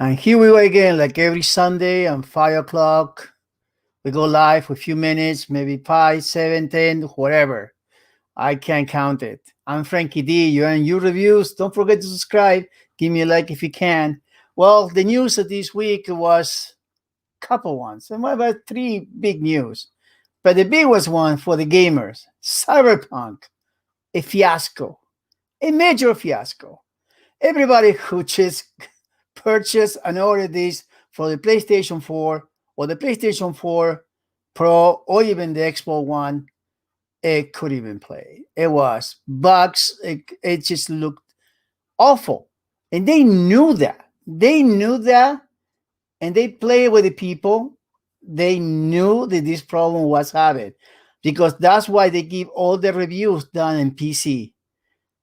And here we go again, like every Sunday at 5 o'clock. We go live for a few minutes, maybe 5, 7, 10, whatever. I can't count it. I'm Frankie D. You're in your reviews. Don't forget to subscribe. Give me a like if you can. Well, the news of this week was a couple ones. And what about three big news? But the biggest one for the gamers, Cyberpunk, a fiasco, a major fiasco. Everybody who just purchased and ordered this for the PlayStation 4 or the PlayStation 4 Pro or even the Xbox One, it couldn't even play. It was bugs. It just looked awful. And they knew that. They knew that. And they played with the people. They knew that this problem was happening because that's why they give all the reviews done in PC.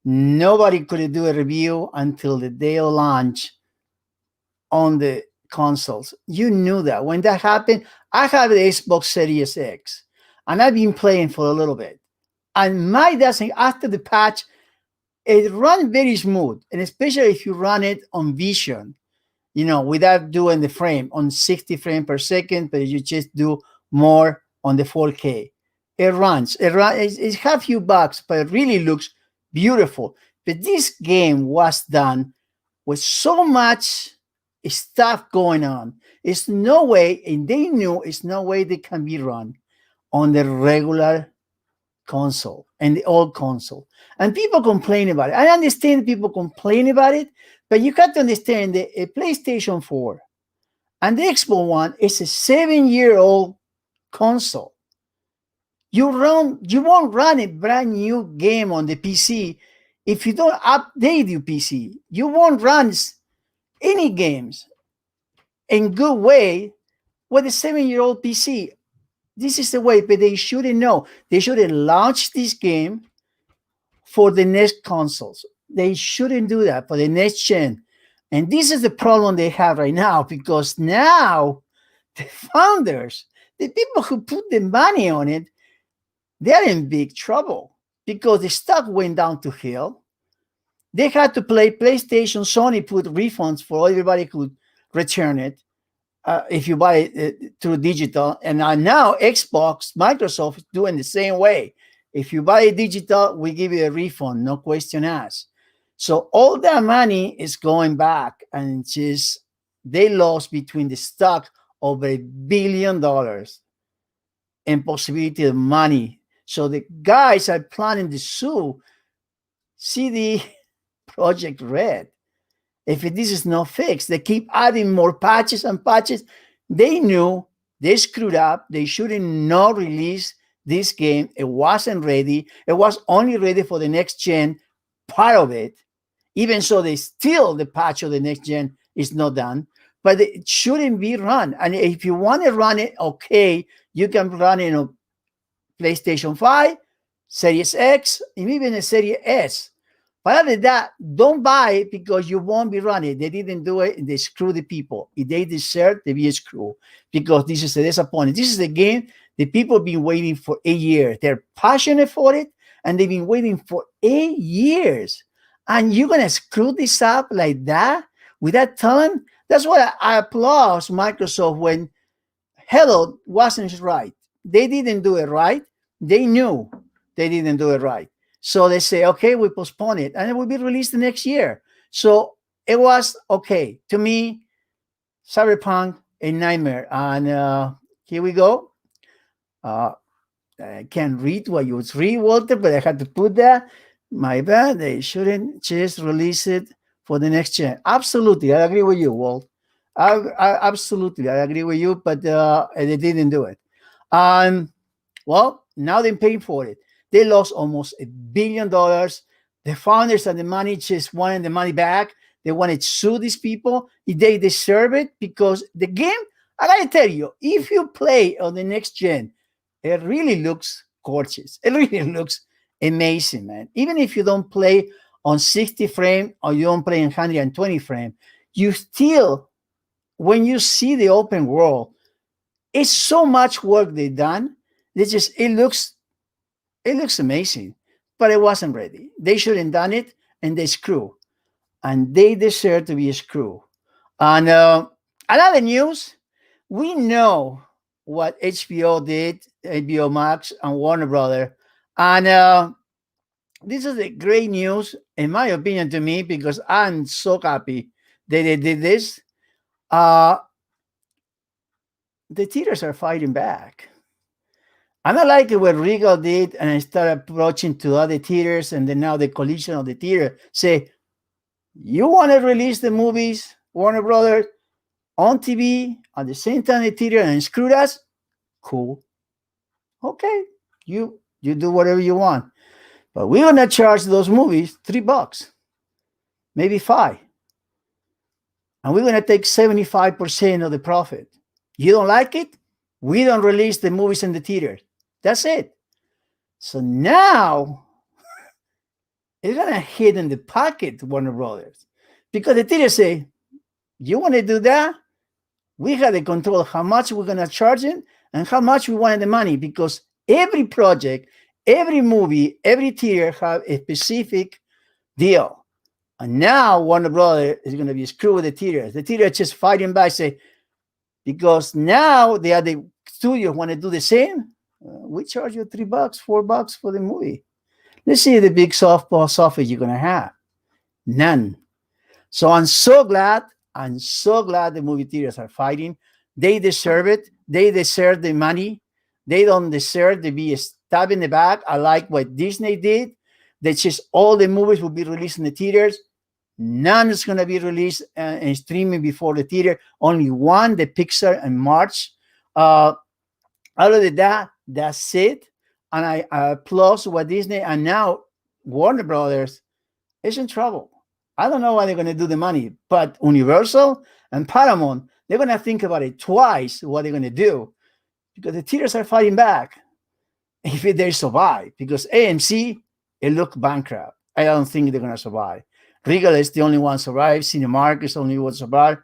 Nobody could do a review until the day of launch on the consoles. You knew that. When that happened, I have the Xbox Series X and I've been playing for a little bit. And my doesn't, after the patch, it runs very smooth. And especially if you run it on Vision, without doing the frame on 60 frames per second, but you just do more on the 4K. It has a few bugs, but it really looks beautiful. But this game was done with so much stuff going on. It's no way, and they knew it's no way they can be run on the regular console and the old console. And people complain about it. I understand people complain about it, but you got to understand that a PlayStation 4 and the Xbox One is a 7-year-old console. You won't run a brand new game on the PC if you don't update your PC. You won't run any games in good way with a 7-year-old PC. This is the way, but they shouldn't know. They shouldn't launch this game for the next consoles. They shouldn't do that for the next gen. And this is the problem they have right now because now the founders, the people who put the money on it, they're in big trouble because the stock went down to hell. They had to play PlayStation. Sony put refunds for everybody could return it if you buy it through digital. And now Xbox, Microsoft is doing the same way. If you buy it digital, we give you a refund, no question asked. So all that money is going back, and just they lost between the stock over $1 billion and possibility of money. So the guys are planning to sue CD Project Red. If this is not fixed, they keep adding more patches and patches. They knew they screwed up. They shouldn't not release this game. It wasn't ready. It was only ready for the next gen part of it. Even so, the patch of the next gen is not done. But it shouldn't be run. And if you want to run it, okay, you can run it on PlayStation 5, Series X, and even a Series S. But other than that, don't buy it because you won't be running. They didn't do it. They screw the people. If they deserve to be screwed because this is a disappointment. This is a game that people have been waiting for 8 years. They're passionate for it, and they've been waiting for 8 years. And you're going to screw this up like that without telling? That's why I applaud Microsoft when Hello wasn't right. They didn't do it right. They knew they didn't do it right. So they say, okay, we postpone it and it will be released the next year. So it was okay. To me, Cyberpunk, a nightmare. And here we go. I can't read what you would read, Walter, but I had to put that. My bad. They shouldn't just release it for the next gen. Absolutely. I agree with you, Walt. Absolutely. I agree with you, but they didn't do it. Well, now they're paying for it. They lost almost $1 billion. The founders and the money just wanted the money back. They wanted to sue these people. They deserve it because the game, I gotta tell you, if you play on the next gen, it really looks gorgeous. It really looks amazing, man. Even if you don't play on 60 frame or you don't play in 120 frame, you still, when you see the open world, it's so much work they've done. It looks amazing, but it wasn't ready. They shouldn't done it, and they screw, and they deserve to be screwed. And another news, we know what HBO did, HBO Max and Warner Brother, and this is a great news, in my opinion, to me, because I'm so happy that they did this. Uh, the theaters are fighting back. And I like it what Regal did, and I started approaching to other theaters, and then now the collision of the theater say, you want to release the movies, Warner Brothers, on TV at the same time the theater and screw us? Cool. Okay. You do whatever you want. But we're gonna charge those movies $3, maybe five. And we're gonna take 75% of the profit. You don't like it? We don't release the movies in the theater. That's it. So now it's gonna hit in the pocket, Warner Brothers. Because the theater say, you want to do that? We have the control how much we're gonna charge it and how much we wanted the money, because every project, every movie, every theater have a specific deal. And now Warner Brothers is gonna be screwed with the theaters. The theater just fighting back, say, because now they are the studios want to do the same. We charge you $3, $4 for the movie. Let's see the big box office you're gonna have. None. So I'm so glad. I'm so glad the movie theaters are fighting. They deserve it. They deserve the money. They don't deserve to be stabbed in the back. I like what Disney did. They just all the movies will be released in the theaters. None is going to be released and streaming before the theater. Only one, the Pixar in March. Other than that, that's it. And I applaud what Disney and now Warner Brothers is in trouble. I don't know why they're going to do the money, but Universal and Paramount, they're going to think about it twice what they're going to do, because the theaters are fighting back if they survive. Because AMC, it looked bankrupt. I don't think they're going to survive. Regal is the only one survive. Cinemark is the only one survive.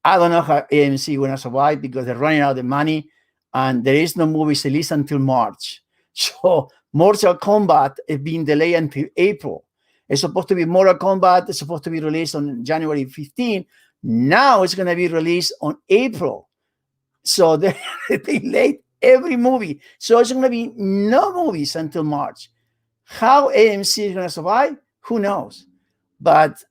I don't know how AMC going to survive because they're running out of money and there is no movies at least until March. So Mortal Kombat is being delayed until April. It's supposed to be Mortal Kombat. It's supposed to be released on January 15. Now it's going to be released on April. So they delayed every movie. So it's going to be no movies until March. How AMC is going to survive? Who knows? But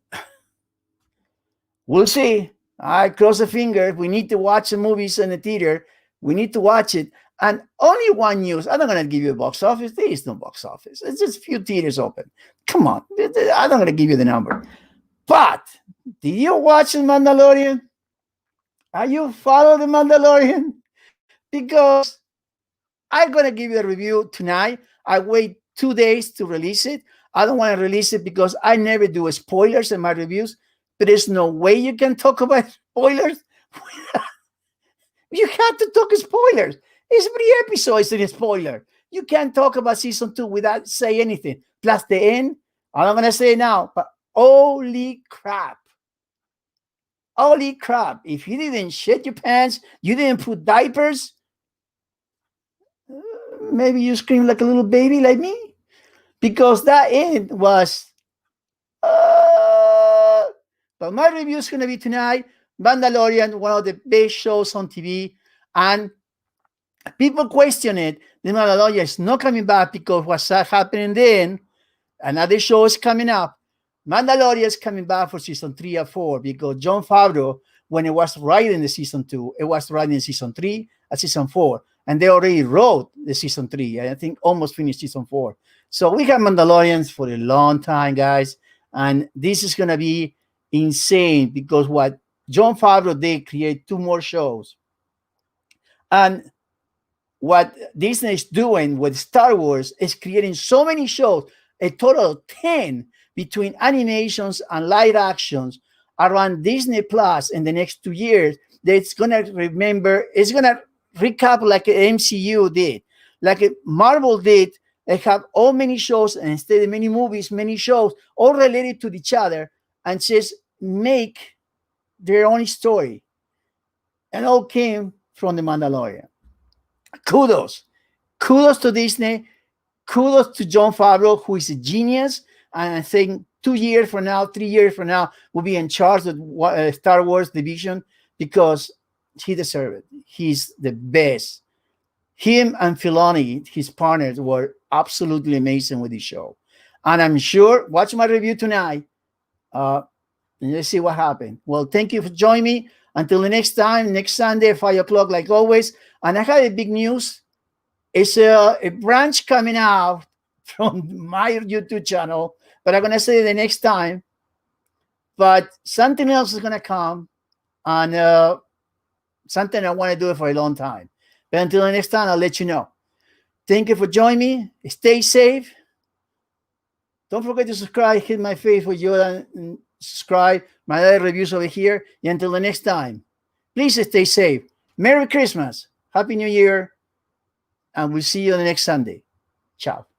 we'll see. I cross the finger. We need to watch the movies in the theater. We need to watch it. And only one news. I'm not going to give you a box office. There is no box office. It's just a few theaters open. Come on. I'm not going to give you the number. But did you watch The Mandalorian? Are you follow The Mandalorian? Because I'm going to give you a review tonight. I wait 2 days to release it. I don't want to release it because I never do spoilers in my reviews. There is no way you can talk about spoilers. You have to talk spoilers. It's 3 episodes in a spoiler. You can't talk about season 2 without say anything. Plus the end. I'm not going to say it now, but holy crap. Holy crap. If you didn't shit your pants, you didn't put diapers, maybe you scream like a little baby like me. Because that end was... But my review is going to be tonight. Mandalorian, one of the best shows on TV. And people question it. The Mandalorian is not coming back because what's happening then. Another show is coming up. Mandalorian is coming back for season 3 or 4 because Jon Favreau, when it was writing the season 2, it was writing season 3 and season 4. And they already wrote the season 3. I think almost finished season 4. So we have Mandalorians for a long time, guys. And this is going to be insane because what Jon Favreau did create 2 more shows. And what Disney is doing with Star Wars is creating so many shows, a total of 10 between animations and live actions around Disney Plus in the next 2 years. That's going to remember, it's going to recap like MCU did, like Marvel did. They have all many shows, and instead of many movies, many shows, all related to each other, and just make their own story. And all came from The Mandalorian. Kudos to Disney. Kudos to Jon Favreau, who is a genius. And I think 2 years from now, 3 years from now, will be in charge of Star Wars division because he deserves it. He's the best. Him and Filoni, his partners, were absolutely amazing with this show. And I'm sure, watch my review tonight. And let's see what happened. Well, thank you for joining me. Until the next time, next Sunday, 5 o'clock, like always. And I have a big news. It's a branch coming out from my YouTube channel, but I'm going to say it the next time. But something else is going to come, and something I want to do it for a long time. But until the next time, I'll let you know. Thank you for joining me. Stay safe. Don't forget to subscribe. Hit my face with you and subscribe. My other reviews over here. And until the next time, please stay safe. Merry Christmas. Happy New Year. And we'll see you on the next Sunday. Ciao.